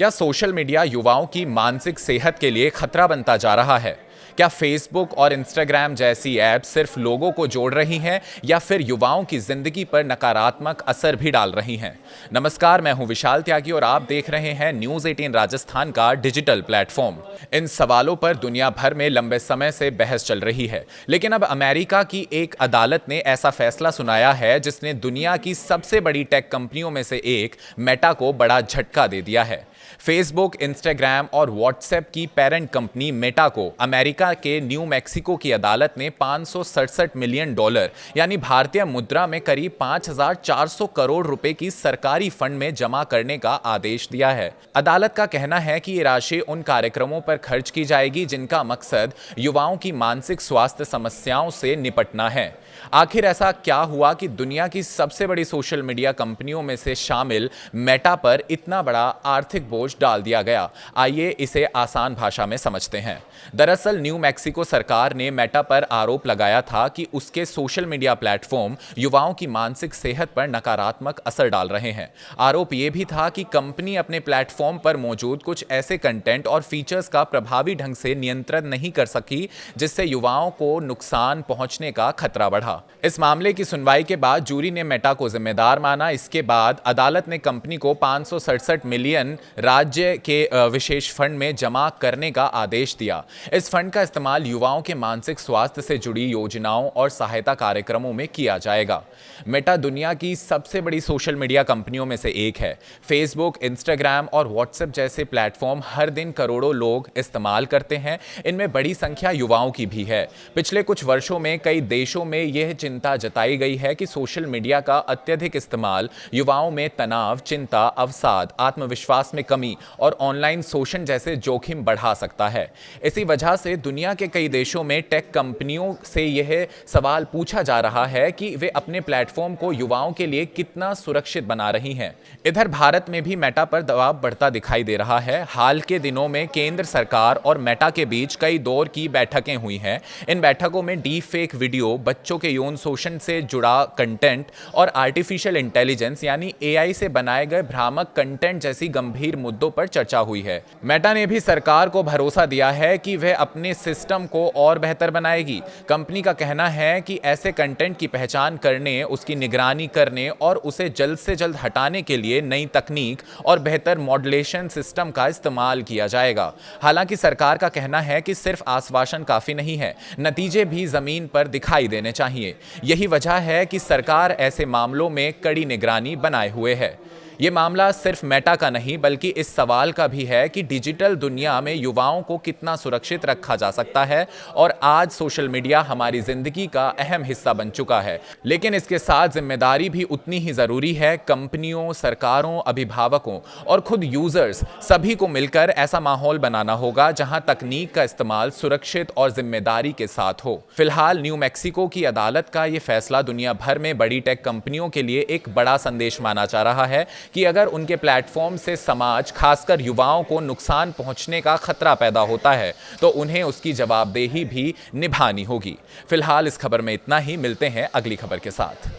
क्या social media युवाओं की मानसिक सेहत के लिए खतरा बनता जा रहा है? क्या फेसबुक और इंस्टाग्राम जैसी ऐप सिर्फ लोगों को जोड़ रही हैं या फिर युवाओं की जिंदगी पर नकारात्मक असर भी डाल रही हैं? नमस्कार, मैं हूं विशाल त्यागी और आप देख रहे हैं न्यूज़ 18 राजस्थान का डिजिटल प्लेटफॉर्म। इन सवालों पर दुनिया भर में लंबे समय से बहस चल रही है, लेकिन अब अमेरिका की एक अदालत ने ऐसा फैसला सुनाया है जिसने दुनिया की सबसे बड़ी टेक कंपनियों में से एक मेटा को बड़ा झटका दे दिया है। फेसबुक, इंस्टाग्राम और व्हाट्सएप की पेरेंट कंपनी मेटा को अमेरिका के न्यू मैक्सिको की अदालत ने $567 मिलियन यानी भारतीय मुद्रा में करीब 5,400 करोड़ रुपए की सरकारी फंड में जमा करने का आदेश दिया है। अदालत का कहना है कि ये राशि उन कार्यक्रमों पर खर्च की जाएगी जिनका मकसद युवाओं की मानसिक स्वास्थ्य समस्याओं से निपटना है। आखिर ऐसा क्या हुआ कि दुनिया की सबसे बड़ी सोशल मीडिया कंपनियों में से शामिल मेटा पर इतना बड़ा आर्थिक बोझ डाल दिया गया? आइए इसे आसान भाषा में समझते हैं। दरअसल न्यू मैक्सिको सरकार ने मेटा पर आरोप लगाया था कि उसके सोशल मीडिया प्लेटफॉर्म युवाओं की मानसिक सेहत पर नकारात्मक असर डाल रहे हैं। आरोप यह भी था कि कंपनी अपने प्लेटफॉर्म पर मौजूद कुछ ऐसे कंटेंट और फीचर्स का प्रभावी ढंग से नियंत्रण नहीं कर सकी, जिससे युवाओं को नुकसान पहुंचने का खतरा बढ़ा। इस मामले की सुनवाई के बाद जूरी ने मेटा को जिम्मेदार माना। इसके बाद अदालत ने कंपनी को 567 मिलियन राज्य के विशेष फंड में जमा करने का आदेश दिया। इस फंड का इस्तेमाल युवाओं के मानसिक स्वास्थ्य से जुड़ी योजनाओं और सहायता कार्यक्रमों में किया जाएगा। मेटा दुनिया की सबसे बड़ी सोशल मीडिया कंपनियों में से एक है। फेसबुक, इंस्टाग्राम और व्हाट्सएप जैसे प्लेटफॉर्म हर दिन करोड़ों लोग इस्तेमाल करते हैं। इनमें बड़ी संख्या युवाओं की भी है। पिछले कुछ वर्षों में कई देशों में यह चिंता जताई गई है कि सोशल मीडिया का अत्यधिक इस्तेमाल युवाओं में तनाव, चिंता, अवसाद, आत्मविश्वास में कमी और ऑनलाइन शोषण जैसे जोखिम बढ़ा सकता है। इसी वजह से दुनिया के कई देशों में टेक कंपनियों से यह सवाल पूछा जा रहा है कि वे अपने प्लेटफॉर्म को युवाओं के लिए कितना सुरक्षित बना रही हैं। इधर भारत में भी मेटा पर दबाव बढ़ता दिखाई दे रहा है। हाल के दिनों में केंद्र सरकार और मेटा के बीच कई दौर की बैठकें हुई हैं। इन बैठकों में डीप फेक वीडियो, बच्चों के यौन शोषण से जुड़ा कंटेंट और आर्टिफिशियल इंटेलिजेंस यानी एआई से बनाए गए भ्रामक कंटेंट जैसी गंभीर मुद्दों पर चर्चा हुई है। मेटा ने भी सरकार को भरोसा दिया है कि वह अपने सिस्टम को और बेहतर बनाएगी। कंपनी का कहना है कि ऐसे कंटेंट की पहचान करने, उसकी निगरानी करने और उसे जल्द से जल्द हटाने के लिए नई तकनीक और बेहतर मॉडलेशन सिस्टम का इस्तेमाल किया जाएगा। हालांकि सरकार का कहना है कि सिर्फ आश्वासन काफी नहीं है, नतीजे भी जमीन पर दिखाई देने चाहिए। यही वजह है कि सरकार ऐसे मामलों में कड़ी निगरानी बनाए हुए है। ये मामला सिर्फ मेटा का नहीं बल्कि इस सवाल का भी है कि डिजिटल दुनिया में युवाओं को कितना सुरक्षित रखा जा सकता है। और आज सोशल मीडिया हमारी जिंदगी का अहम हिस्सा बन चुका है, लेकिन इसके साथ जिम्मेदारी भी उतनी ही जरूरी है। कंपनियों, सरकारों, अभिभावकों और खुद यूजर्स सभी को मिलकर ऐसा माहौल बनाना होगा जहां तकनीक का इस्तेमाल सुरक्षित और जिम्मेदारी के साथ हो। फिलहाल न्यू मैक्सिको की अदालत का यह फैसला दुनिया भर में बड़ी टेक कंपनियों के लिए एक बड़ा संदेश माना जा रहा है कि अगर उनके प्लेटफॉर्म से समाज, खासकर युवाओं को नुकसान पहुंचने का खतरा पैदा होता है तो उन्हें उसकी जवाबदेही भी निभानी होगी। फिलहाल इस खबर में इतना ही। मिलते हैं अगली खबर के साथ।